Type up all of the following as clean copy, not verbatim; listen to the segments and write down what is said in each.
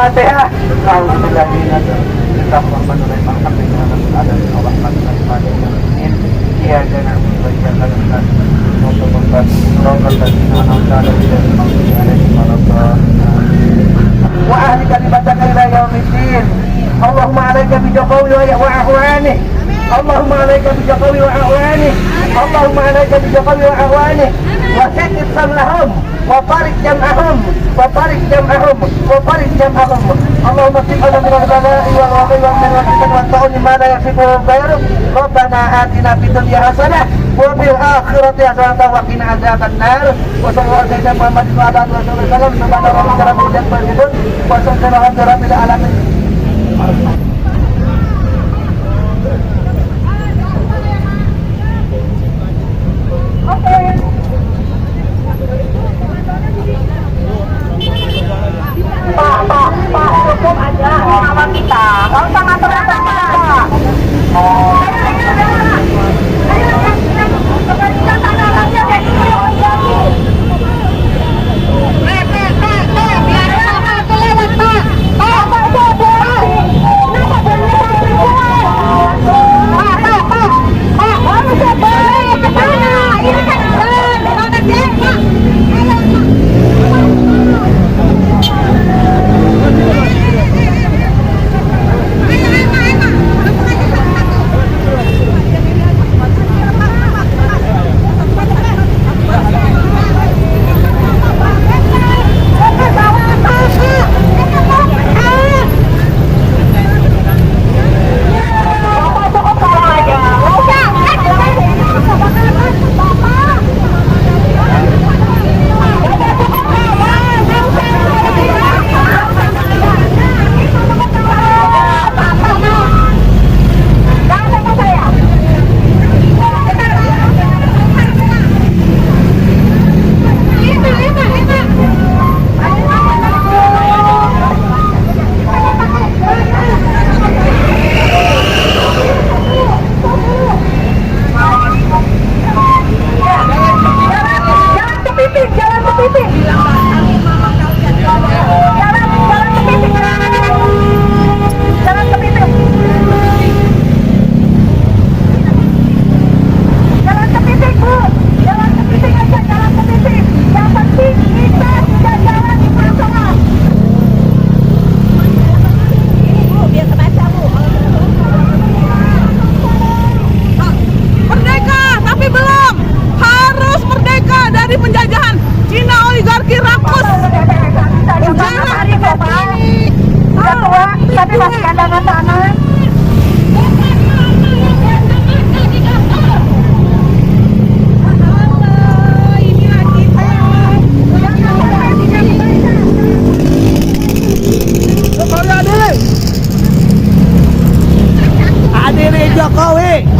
Al-Fatihah. Wa ahli kalimataka ila yaumiddin. Allahumma alaika bi Jokowi wa ahwani. Allahumma alaika bi Jokowi wa ahwani. Allahumma alaika bi Jokowi wa ahwani. Wa sakit samlahum wa farik jam'ahum wa farik jam'ahum wa farik jam'ahum. Allahumma sifana min al-bala'i wal wa'i wa min al-fitan wa ta'uni ma la yasifu ghairuk. Rabbana atina fid dunya hasanah wa fil akhirati hasanah wa qina adzaban nar. Wa sallallahu alaihi wa Muhammadin wa ala alihi wa sallam. Subhana rabbika rabbil izzati amma yasifun wa salamun ala rabbil alamin. Pak, cukup aja nama kita. Nggak usah ngatur-ngatur Pak.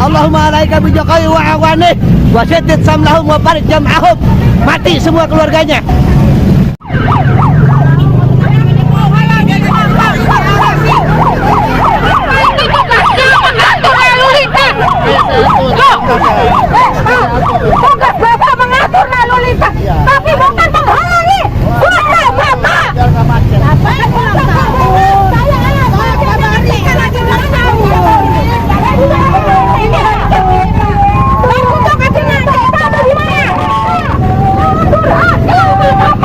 Allahumma alaika bi Jokowi wa awani wa saddid samlahum wa farik jam'ahum. Mati semua keluarganya. Tugas Bapak mengatur lalu lintas, tapi bukan menghalangi. Bapak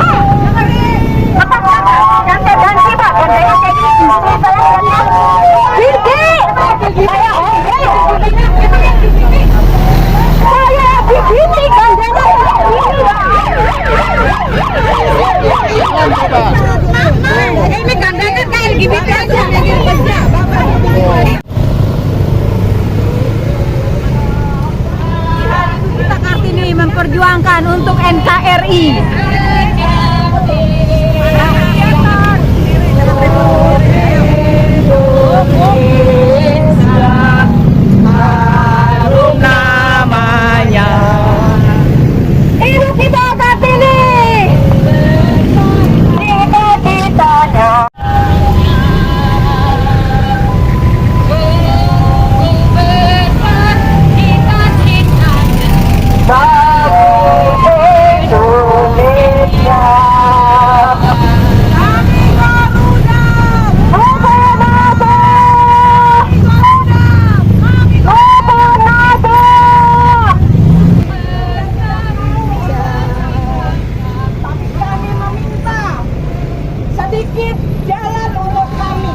jalan untuk kami.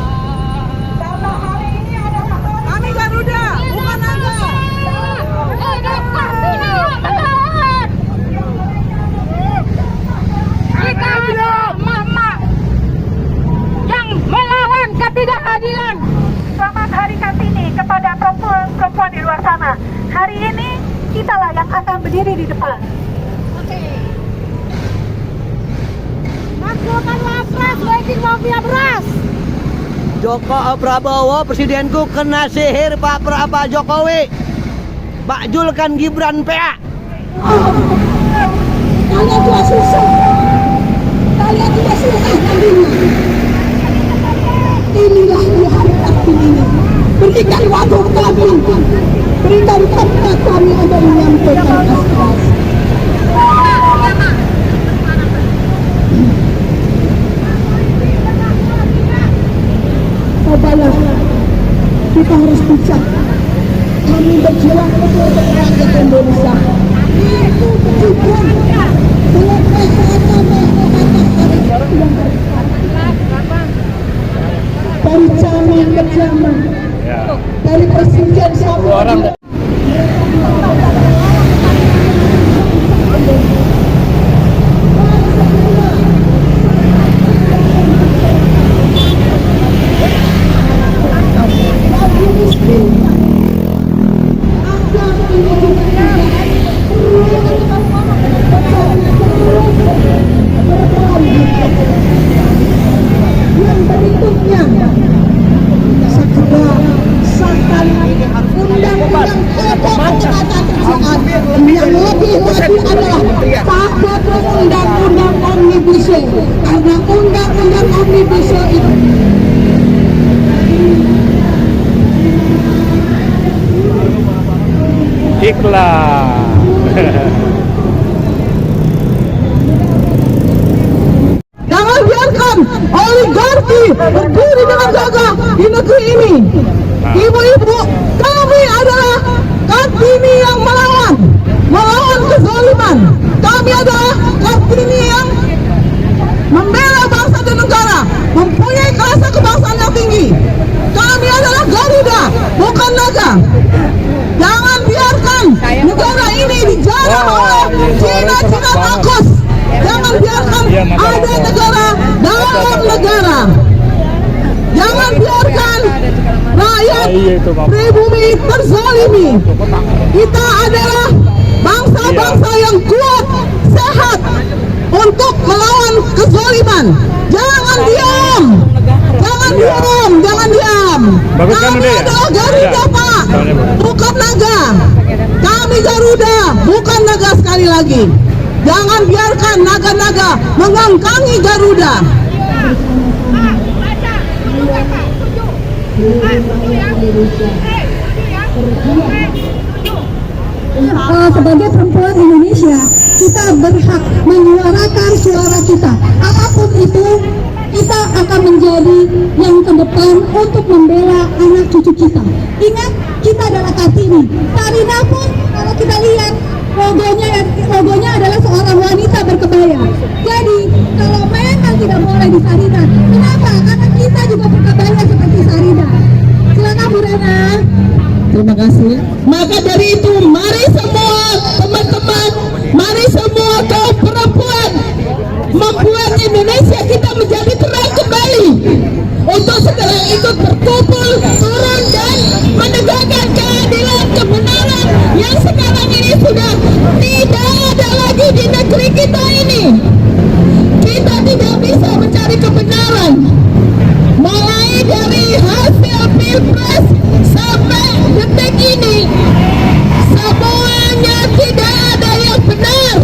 Karena hari ini adalah kami Garuda, bukan Anda. Kita mama yang melawan ketidakadilan. Selamat Hari Kartini kepada perempuan di luar sana. Hari ini kitalah yang akan berdiri di depan. Maklukan wapres, baikin mafia beras. Joko Prabowo presidenku kena sihir Pak Jokowi. Pak Julkan Gibran PA. Kalian tidak susah. Kalian tidak susah nantinya. Inilah di hari Kartini ini. Berikan waktu kami. Berikan tempat kami untuk menyampaikan aspirasi. Cobalah kita harus bijak. Kami berjuang untuk rakyat Indonesia. Itu tujuan. Selesai dari zaman ke zaman, dari presiden sampai yang berikutnya segera sahkan undang-undang ketenagaan yang lebih lagi adalah paket undang-undang omnibus law, karena undang-undang omnibus law itu iklan. jangan biarkan oligarki berdiri dengan gagah di negeri ini. Ibu-ibu, kami adalah Kartini yang melawan kezaliman. Kami adalah Kartini yang membela bangsa dan negara, mempunyai rasa kebangsaan yang tinggi. Kami adalah Garuda, bukan naga. Jangan biarkan negara ini dijajah oleh Cina rakus. Jangan biarkan ada negara dalam negara. Jangan biarkan rakyat pribumi terzalimi. Kita adalah bangsa-bangsa yang kuat, sehat untuk melawan kezaliman. Jangan diam. Jangan diam, jangan diam. Kami adalah Garuda, Pak, bukan naga. Kami Garuda, bukan naga sekali lagi. Jangan biarkan naga-naga mengangkangi Garuda. Sebagai perempuan Indonesia, kita berhak menyuarakan suara kita. Apapun itu, kita akan menjadi yang terdepan untuk membela anak cucu kita. Ingat, kita adalah Kartini. Sarina pun kalau kita lihat logonya adalah seorang wanita berkebaya. Jadi kalau memang tidak boleh di Sarina, kenapa? Karena kita juga berkebaya seperti Sarina. Silakan Bu Rena. Terima kasih. Maka dari itu, mari semua teman-teman, mari semua kaum perempuan membuat Indonesia kita menjadi terang kembali untuk segera ikut berkumpul, turun dan menegakkan keadilan, kebenaran yang sekarang ini sudah tidak ada lagi di negeri kita ini. Kita tidak bisa mencari kebenaran mulai dari hasil pilpres sampai detik ini. Semuanya tidak ada yang benar.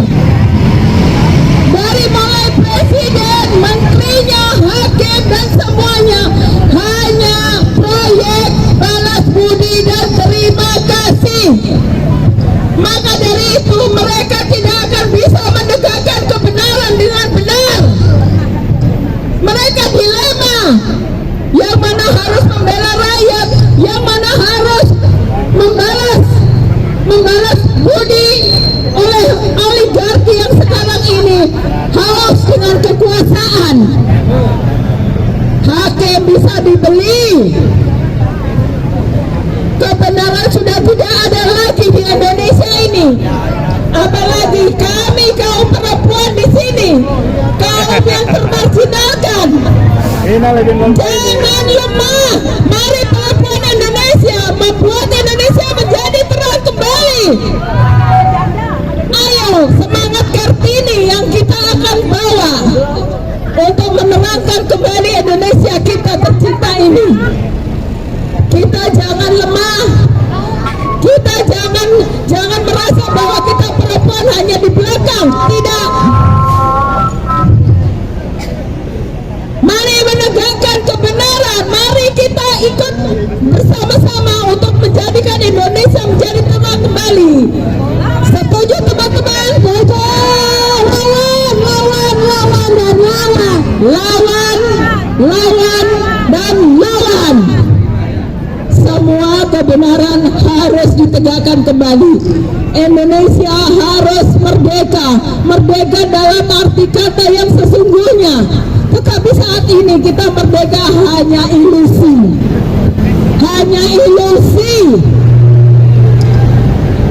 Dari mulai presiden, menterinya, hakim dan semuanya hanya proyek balas budi dan terima kasih. Maka dari itu mereka tidak akan bisa menegakkan kebenaran dengan benar. Mereka dilema, yang mana harus membela rakyat, yang mana harus membalas budi oleh oligarki yang sekarang ini haus dengan kekuasaan, yang bisa dibeli. Kebenaran sudah tidak ada lagi di Indonesia ini. Apalagi kami kaum perempuan di sini, kaum yang termarginalkan. Jangan lemah. Mari perempuan Indonesia membuat Indonesia menjadi terang kembali. Ayo, semangat Kartini yang kita akan bawa untuk menerangkan kembali Indonesia kita tercinta ini. Kita jangan lemah. Kita jangan merasa bahwa kita perempuan hanya di belakang. Tidak. Mari menegakkan kebenaran. Mari kita ikut bersama-sama untuk menjadikan Indonesia menjadi terang kembali. Setuju teman-teman? Setuju. Lawan dan lawan. Lawan dan lawan. Semua kebenaran harus ditegakkan kembali. Indonesia harus merdeka. Merdeka dalam arti kata yang sesungguhnya. Tetapi saat ini kita merdeka hanya ilusi. Hanya ilusi.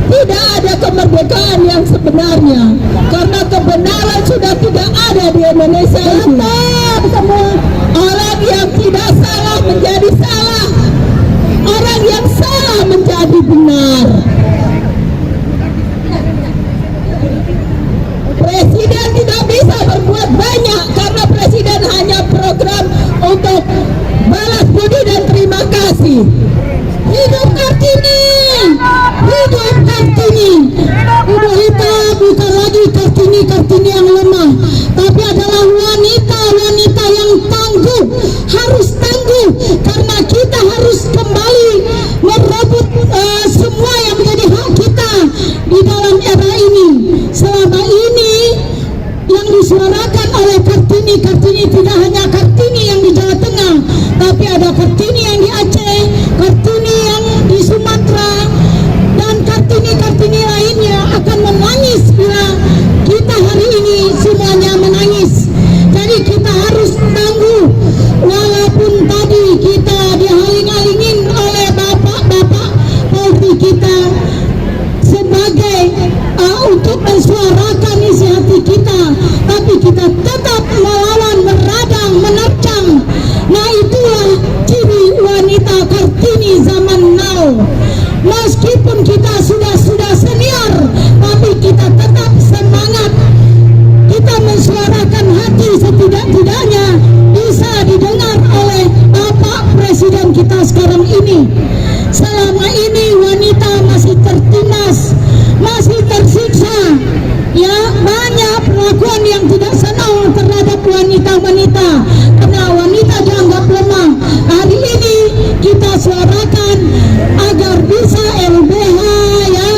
Tidak ada kemerdekaan yang sebenarnya. Karena kebenaran sudah tidak ada di Indonesia ini. Semua orang yang tidak salah menjadi salah. Orang yang salah menjadi benar. Presiden tidak bisa berbuat banyak karena presiden hanya program untuk balas budi dan terima kasih. Hidup Kartini! Hidup Kartini! Ibu kita bukan lagi Kartini yang lemah, tapi adalah wanita yang tangguh. Harus tangguh karena kita harus kembali merebut semua yang menjadi hak kita di dalam era ini. Selama ini yang disuarakan oleh Kartini tidak hanya Kartini yang di Jawa Tengah, tapi ada Kartini yang di Aceh, Kartini yang di Sumatera, dan Kartini lainnya akan menangis bila kita hari ini semuanya menangis. Jadi kita harus tangguh, walaupun tadi kita dihaling-halingin oleh bapak-bapak polri kita sebagai untuk mensuarakan isi hati kita, tapi kita tetap melawan, meradang, menerjang. Nah, itulah ciri wanita Kartini zaman now. Meskipun kita sudah senior, tapi kita tetap semangat. Kita mensuarakan hati, setidak-tidaknya bisa didengar oleh Bapak Presiden kita sekarang ini. Selama ini wanita masih tertindas, masih tersiksa. Ya, banyak perlakuan yang tidak senang terhadap wanita-wanita karena wanita dianggap lemah. Hari ini kita suarakan agar bisa LBH, ya,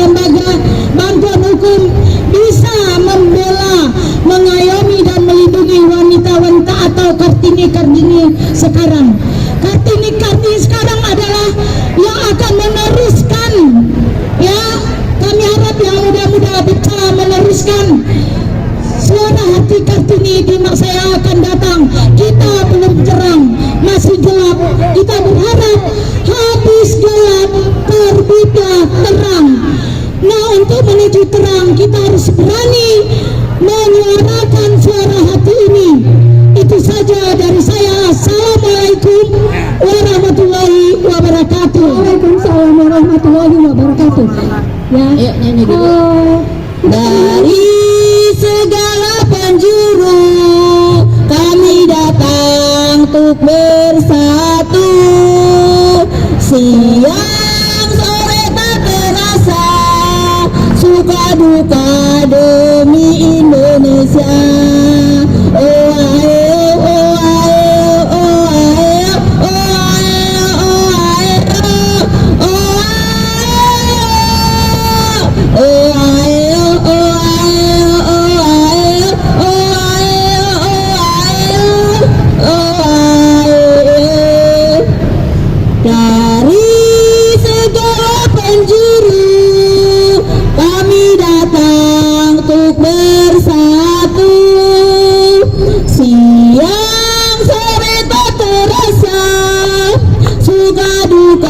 lembaga bantuan hukum, bisa membela, mengayomi dan melindungi wanita-wanita atau Kartini sekarang. Kartini sekarang adalah yang akan meneruskan, ya, kami harap yang muda-muda bisa meneruskan suara hati Kartini di masa yang akan datang. Kita belum terang, masih gelap. Kita berharap habis gelap terbitlah terang. Nah, untuk menuju terang kita harus berani menyuarakan suara hati ini. Itu saja dari saya. Assalamualaikum warahmatullahi wabarakatuh. Waalaikumsalam warahmatullahi wabarakatuh. Ya, nyanyi dulu. Dari segala penjuru kami datang untuk bersatu. Siang sore tak terasa, suka duka demi Indonesia. Oh ayo, oh ayo, oh ayo, oh ayo, oh ayo, oh ayo, oh ayo, oh ayo, oh ayo, oh ayo, oh ayo. Dari segala penjuru kami datang untuk bersatu. duka-duka